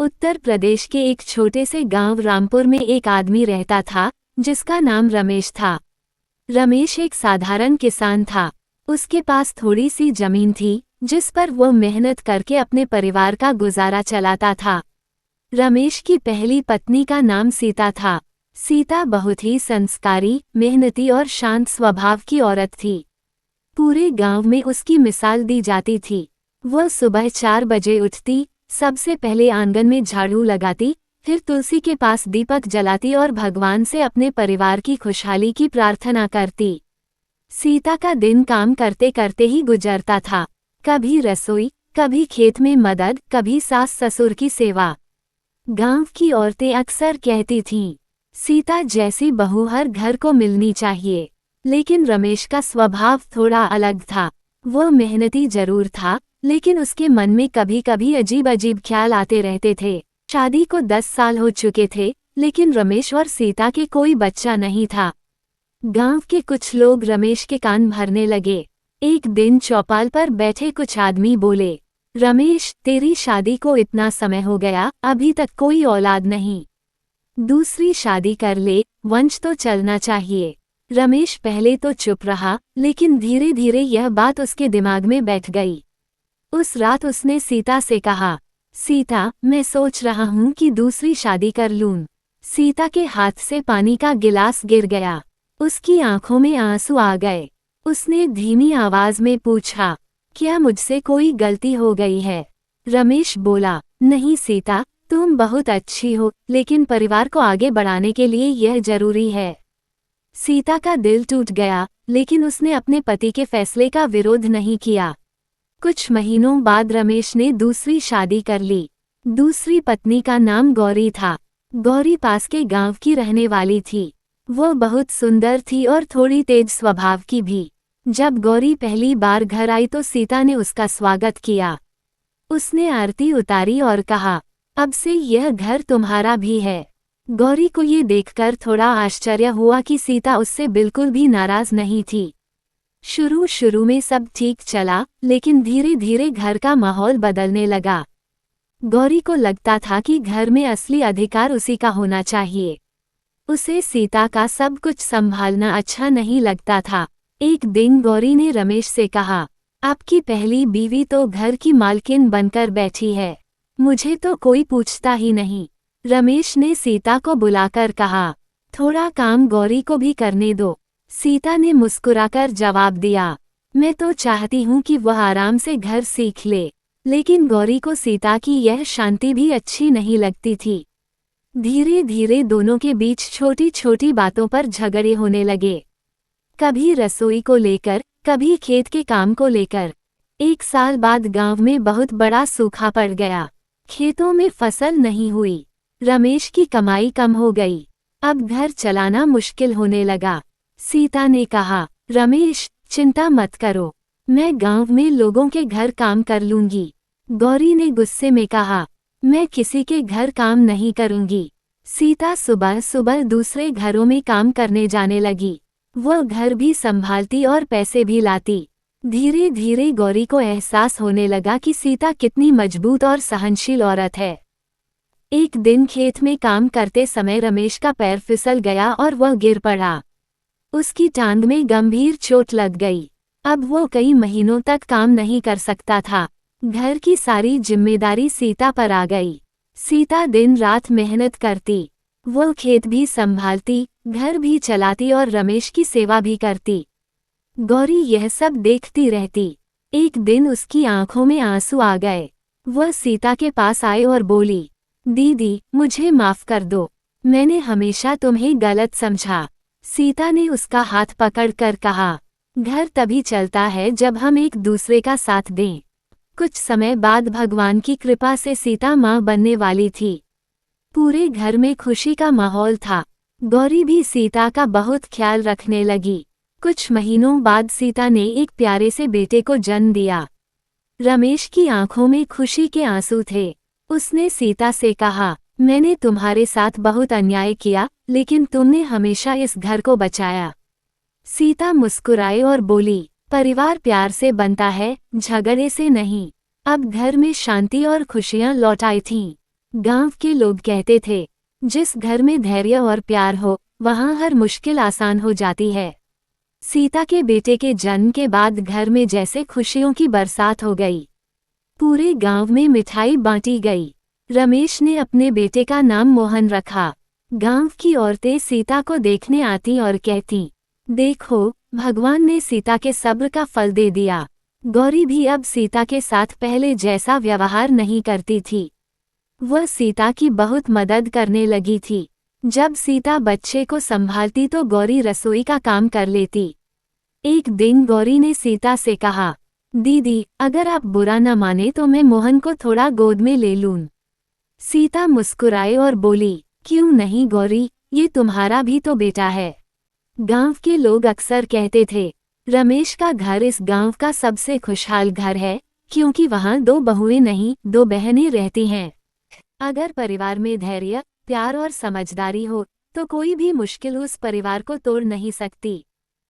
उत्तर प्रदेश के एक छोटे से गांव रामपुर में एक आदमी रहता था जिसका नाम रमेश था। रमेश एक साधारण किसान था। उसके पास थोड़ी सी जमीन थी जिस पर वो मेहनत करके अपने परिवार का गुजारा चलाता था। रमेश की पहली पत्नी का नाम सीता था। सीता बहुत ही संस्कारी, मेहनती और शांत स्वभाव की औरत थी। पूरे गांव में उसकी मिसाल दी जाती थी। वह सुबह 4 बजे उठती, सबसे पहले आंगन में झाड़ू लगाती, फिर तुलसी के पास दीपक जलाती और भगवान से अपने परिवार की खुशहाली की प्रार्थना करती। सीता का दिन काम करते करते ही गुजरता था। कभी रसोई, कभी खेत में मदद, कभी सास ससुर की सेवा। गांव की औरतें अक्सर कहती थीं, सीता जैसी बहू हर घर को मिलनी चाहिए। लेकिन रमेश का स्वभाव थोड़ा अलग था। वो मेहनती जरूर था, लेकिन उसके मन में कभी कभी अजीब अजीब ख्याल आते रहते थे। शादी को 10 साल हो चुके थे, लेकिन रमेश और सीता के कोई बच्चा नहीं था। गांव के कुछ लोग रमेश के कान भरने लगे। एक दिन चौपाल पर बैठे कुछ आदमी बोले, रमेश, तेरी शादी को इतना समय हो गया, अभी तक कोई औलाद नहीं। दूसरी शादी कर ले, वंश तो चलना चाहिए। रमेश पहले तो चुप रहा, लेकिन धीरे धीरे यह बात उसके दिमाग में बैठ गई। उस रात उसने सीता से कहा, सीता, मैं सोच रहा हूँ कि दूसरी शादी कर लूँ। सीता के हाथ से पानी का गिलास गिर गया। उसकी आंखों में आंसू आ गए। उसने धीमी आवाज में पूछा, क्या मुझसे कोई गलती हो गई है? रमेश बोला, नहीं सीता, तुम बहुत अच्छी हो, लेकिन परिवार को आगे बढ़ाने के लिए यह जरूरी है। सीता का दिल टूट गया, लेकिन उसने अपने पति के फैसले का विरोध नहीं किया। कुछ महीनों बाद रमेश ने दूसरी शादी कर ली। दूसरी पत्नी का नाम गौरी था। गौरी पास के गांव की रहने वाली थी। वो बहुत सुंदर थी और थोड़ी तेज स्वभाव की भी। जब गौरी पहली बार घर आई तो सीता ने उसका स्वागत किया। उसने आरती उतारी और कहा, अब से यह घर तुम्हारा भी है। गौरी को ये देखकर थोड़ा आश्चर्य हुआ कि सीता उससे बिल्कुल भी नाराज नहीं थी। शुरू में सब ठीक चला, लेकिन धीरे धीरे घर का माहौल बदलने लगा। गौरी को लगता था कि घर में असली अधिकार उसी का होना चाहिए। उसे सीता का सब कुछ संभालना अच्छा नहीं लगता था। एक दिन गौरी ने रमेश से कहा, आपकी पहली बीवी तो घर की मालकिन बनकर बैठी है, मुझे तो कोई पूछता ही नहीं। रमेश ने सीता को बुलाकर कहा, थोड़ा काम गौरी को भी करने दो। सीता ने मुस्कुराकर जवाब दिया, मैं तो चाहती हूँ कि वह आराम से घर सीख ले। लेकिन गौरी को सीता की यह शांति भी अच्छी नहीं लगती थी। धीरे धीरे दोनों के बीच छोटी छोटी बातों पर झगड़े होने लगे। कभी रसोई को लेकर, कभी खेत के काम को लेकर। 1 साल बाद गांव में बहुत बड़ा सूखा पड़ गया। खेतों में फसल नहीं हुई। रमेश की कमाई कम हो गई। अब घर चलाना मुश्किल होने लगा। सीता ने कहा, रमेश, चिंता मत करो, मैं गांव में लोगों के घर काम कर लूंगी। गौरी ने गुस्से में कहा, मैं किसी के घर काम नहीं करूंगी। सीता सुबह सुबह दूसरे घरों में काम करने जाने लगी। वह घर भी संभालती और पैसे भी लाती। धीरे धीरे गौरी को एहसास होने लगा कि सीता कितनी मजबूत और सहनशील औरत है। एक दिन खेत में काम करते समय रमेश का पैर फिसल गया और वह गिर पड़ा। उसकी टांग में गंभीर चोट लग गई। अब वो कई महीनों तक काम नहीं कर सकता था। घर की सारी जिम्मेदारी सीता पर आ गई। सीता दिन रात मेहनत करती। वो खेत भी संभालती, घर भी चलाती और रमेश की सेवा भी करती। गौरी यह सब देखती रहती। एक दिन उसकी आंखों में आंसू आ गए। वह सीता के पास आई और बोली, दीदी, मुझे माफ कर दो, मैंने हमेशा तुम्हें गलत समझा। सीता ने उसका हाथ पकड़कर कहा, घर तभी चलता है जब हम एक दूसरे का साथ दें। कुछ समय बाद भगवान की कृपा से सीता माँ बनने वाली थी। पूरे घर में खुशी का माहौल था। गौरी भी सीता का बहुत ख्याल रखने लगी। कुछ महीनों बाद सीता ने एक प्यारे से बेटे को जन्म दिया। रमेश की आंखों में खुशी के आंसू थे। उसने सीता से कहा, मैंने तुम्हारे साथ बहुत अन्याय किया, लेकिन तुमने हमेशा इस घर को बचाया। सीता मुस्कुराई और बोली, परिवार प्यार से बनता है, झगड़े से नहीं। अब घर में शांति और खुशियां लौट आई थीं। गांव के लोग कहते थे, जिस घर में धैर्य और प्यार हो, वहां हर मुश्किल आसान हो जाती है। सीता के बेटे के जन्म के बाद घर में जैसे खुशियों की बरसात हो गई। पूरे गांव में मिठाई बांटी गई। रमेश ने अपने बेटे का नाम मोहन रखा। गांव की औरतें सीता को देखने आती और कहती, देखो, भगवान ने सीता के सब्र का फल दे दिया। गौरी भी अब सीता के साथ पहले जैसा व्यवहार नहीं करती थी। वह सीता की बहुत मदद करने लगी थी। जब सीता बच्चे को संभालती तो गौरी रसोई का काम कर लेती। एक दिन गौरी ने सीता से कहा, दीदी, अगर आप बुरा न माने तो मैं मोहन को थोड़ा गोद में ले लूं। सीता मुस्कुराई और बोली, क्यों नहीं गौरी, ये तुम्हारा भी तो बेटा है। गांव के लोग अक्सर कहते थे, रमेश का घर इस गांव का सबसे खुशहाल घर है, क्योंकि वहां 2 बहुएं नहीं, 2 बहनें रहती हैं। अगर परिवार में धैर्य, प्यार और समझदारी हो, तो कोई भी मुश्किल उस परिवार को तोड़ नहीं सकती।